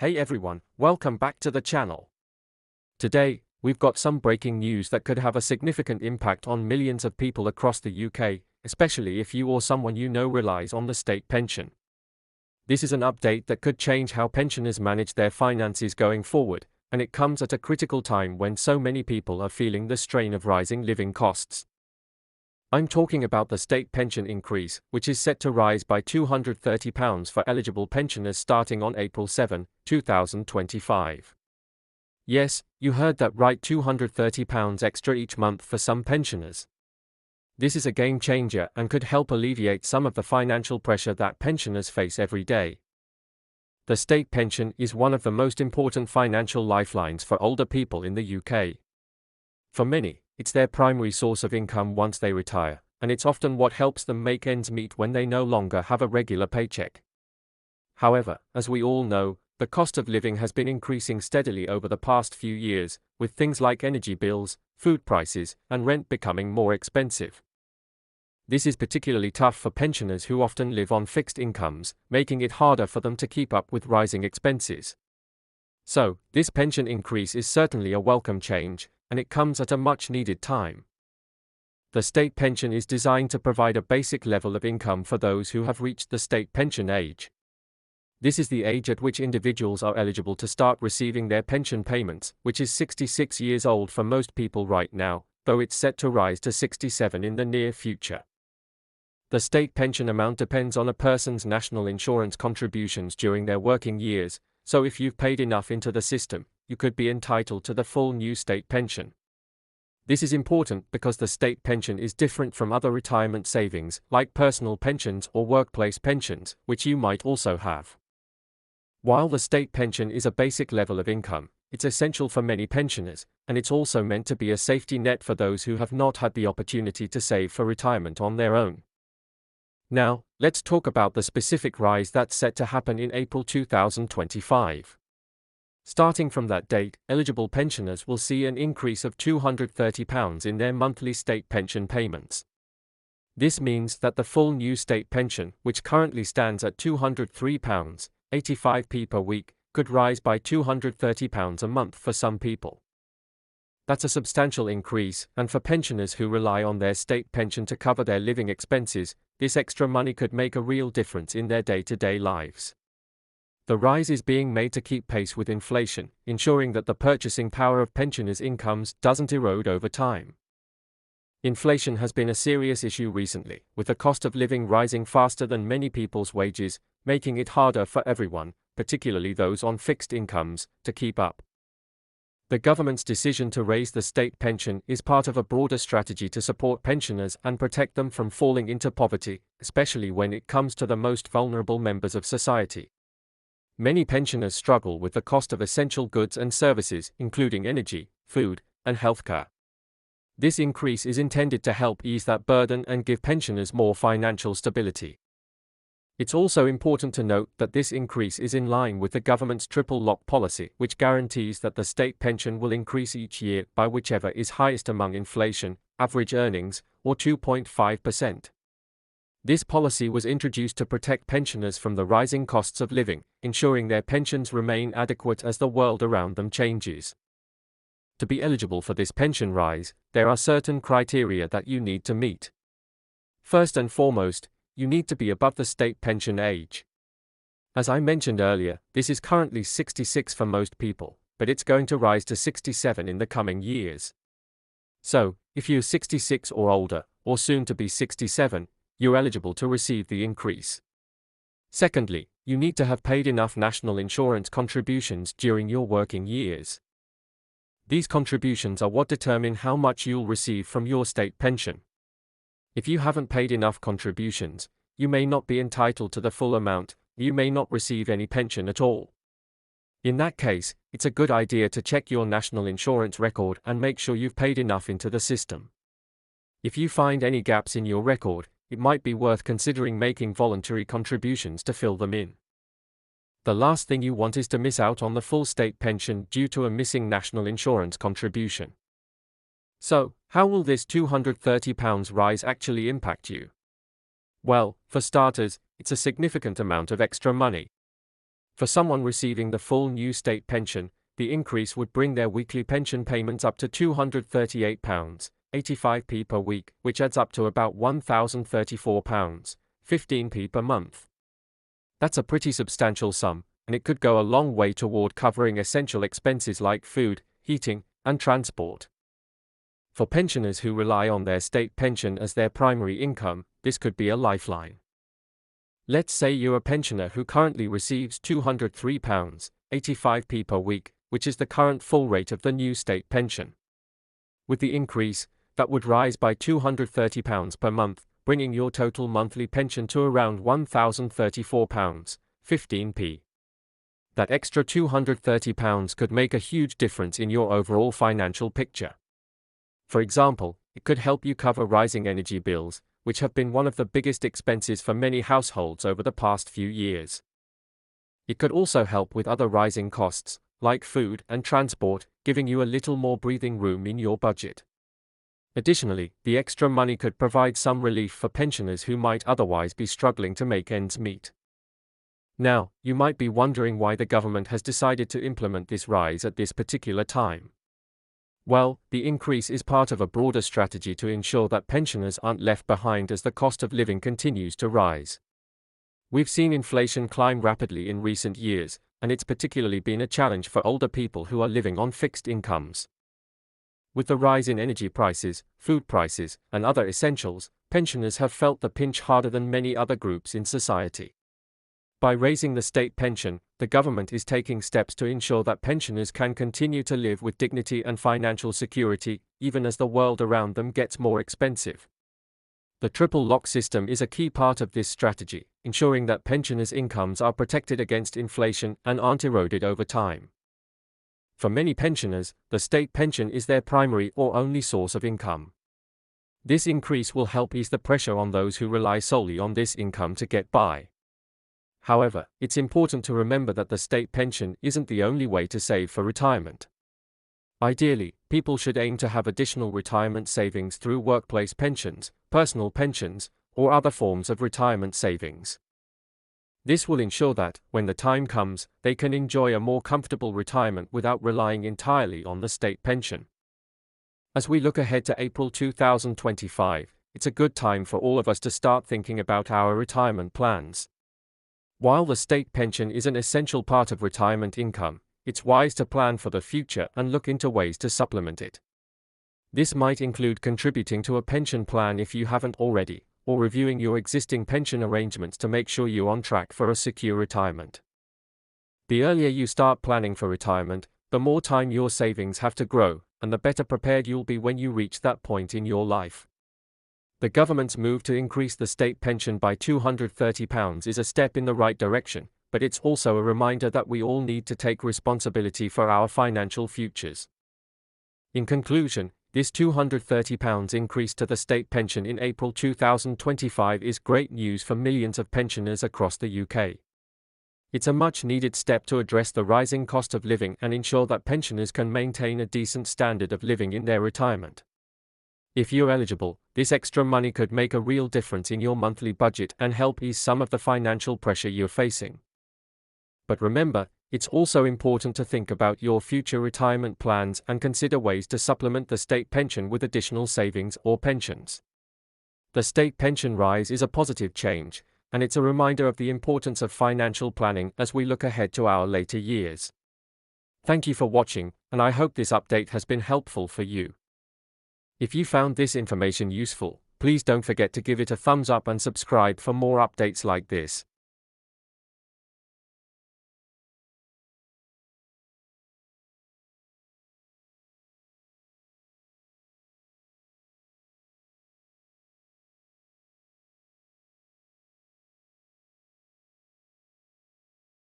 Hey everyone, welcome back to the channel. Today, we've got some breaking news that could have a significant impact on millions of people across the UK, especially if you or someone you know relies on the state pension. This is an update that could change how pensioners manage their finances going forward, and it comes at a critical time when so many people are feeling the strain of rising living costs. I'm talking about the state pension increase, which is set to rise by £230 for eligible pensioners starting on April 7, 2025. Yes, you heard that right, £230 extra each month for some pensioners. This is a game changer and could help alleviate some of the financial pressure that pensioners face every day. The state pension is one of the most important financial lifelines for older people in the UK. For many, it's their primary source of income once they retire, and it's often what helps them make ends meet when they no longer have a regular paycheck. However, as we all know, the cost of living has been increasing steadily over the past few years, with things like energy bills, food prices, and rent becoming more expensive. This is particularly tough for pensioners who often live on fixed incomes, making it harder for them to keep up with rising expenses. So, this pension increase is certainly a welcome change, and it comes at a much-needed time. The state pension is designed to provide a basic level of income for those who have reached the state pension age. This is the age at which individuals are eligible to start receiving their pension payments, which is 66 years old for most people right now, though it's set to rise to 67 in the near future. The state pension amount depends on a person's national insurance contributions during their working years, so if you've paid enough into the system, you could be entitled to the full new state pension. This is important because the state pension is different from other retirement savings, like personal pensions or workplace pensions, which you might also have. While the state pension is a basic level of income, it's essential for many pensioners, and it's also meant to be a safety net for those who have not had the opportunity to save for retirement on their own. Now, let's talk about the specific rise that's set to happen in April 2025. Starting from that date, eligible pensioners will see an increase of £230 in their monthly state pension payments. This means that the full new state pension, which currently stands at £203.85 per week, could rise by £230 a month for some people. That's a substantial increase, and for pensioners who rely on their state pension to cover their living expenses, this extra money could make a real difference in their day-to-day lives. The rise is being made to keep pace with inflation, ensuring that the purchasing power of pensioners' incomes doesn't erode over time. Inflation has been a serious issue recently, with the cost of living rising faster than many people's wages, making it harder for everyone, particularly those on fixed incomes, to keep up. The government's decision to raise the state pension is part of a broader strategy to support pensioners and protect them from falling into poverty, especially when it comes to the most vulnerable members of society. Many pensioners struggle with the cost of essential goods and services, including energy, food, and healthcare. This increase is intended to help ease that burden and give pensioners more financial stability. It's also important to note that this increase is in line with the government's triple lock policy, which guarantees that the state pension will increase each year by whichever is highest among inflation, average earnings, or 2.5%. This policy was introduced to protect pensioners from the rising costs of living, ensuring their pensions remain adequate as the world around them changes. To be eligible for this pension rise, there are certain criteria that you need to meet. First and foremost, you need to be above the state pension age. As I mentioned earlier, this is currently 66 for most people, but it's going to rise to 67 in the coming years. So, if you're 66 or older, or soon to be 67, you're eligible to receive the increase. Secondly, you need to have paid enough national insurance contributions during your working years. These contributions are what determine how much you'll receive from your state pension. If you haven't paid enough contributions, you may not be entitled to the full amount, you may not receive any pension at all. In that case, it's a good idea to check your national insurance record and make sure you've paid enough into the system. If you find any gaps in your record, it might be worth considering making voluntary contributions to fill them in. The last thing you want is to miss out on the full state pension due to a missing national insurance contribution. So, how will this £230 rise actually impact you? Well, for starters, it's a significant amount of extra money. For someone receiving the full new state pension, the increase would bring their weekly pension payments up to £238.85 per week, which adds up to about £1,034.15 per month. That's a pretty substantial sum, and it could go a long way toward covering essential expenses like food, heating, and transport. For pensioners who rely on their state pension as their primary income, this could be a lifeline. Let's say you're a pensioner who currently receives £203.85 per week, which is the current full rate of the new state pension. With the increase, that would rise by £230 per month, bringing your total monthly pension to around £1,034.15. That extra £230 could make a huge difference in your overall financial picture. For example, it could help you cover rising energy bills, which have been one of the biggest expenses for many households over the past few years. It could also help with other rising costs, like food and transport, giving you a little more breathing room in your budget. Additionally, the extra money could provide some relief for pensioners who might otherwise be struggling to make ends meet. Now, you might be wondering why the government has decided to implement this rise at this particular time. Well, the increase is part of a broader strategy to ensure that pensioners aren't left behind as the cost of living continues to rise. We've seen inflation climb rapidly in recent years, and it's particularly been a challenge for older people who are living on fixed incomes. With the rise in energy prices, food prices, and other essentials, pensioners have felt the pinch harder than many other groups in society. By raising the state pension, the government is taking steps to ensure that pensioners can continue to live with dignity and financial security, even as the world around them gets more expensive. The triple lock system is a key part of this strategy, ensuring that pensioners' incomes are protected against inflation and aren't eroded over time. For many pensioners, the state pension is their primary or only source of income. This increase will help ease the pressure on those who rely solely on this income to get by. However, it's important to remember that the state pension isn't the only way to save for retirement. Ideally, people should aim to have additional retirement savings through workplace pensions, personal pensions, or other forms of retirement savings. This will ensure that, when the time comes, they can enjoy a more comfortable retirement without relying entirely on the state pension. As we look ahead to April 2025, it's a good time for all of us to start thinking about our retirement plans. While the state pension is an essential part of retirement income, it's wise to plan for the future and look into ways to supplement it. This might include contributing to a pension plan if you haven't already, or reviewing your existing pension arrangements to make sure you're on track for a secure retirement. The earlier you start planning for retirement, the more time your savings have to grow, and the better prepared you'll be when you reach that point in your life. The government's move to increase the state pension by £230 is a step in the right direction, but it's also a reminder that we all need to take responsibility for our financial futures. In conclusion, this £230 increase to the state pension in April 2025 is great news for millions of pensioners across the UK. It's a much-needed step to address the rising cost of living and ensure that pensioners can maintain a decent standard of living in their retirement. If you're eligible, this extra money could make a real difference in your monthly budget and help ease some of the financial pressure you're facing. But remember, it's also important to think about your future retirement plans and consider ways to supplement the state pension with additional savings or pensions. The state pension rise is a positive change, and it's a reminder of the importance of financial planning as we look ahead to our later years. Thank you for watching, and I hope this update has been helpful for you. If you found this information useful, please don't forget to give it a thumbs up and subscribe for more updates like this.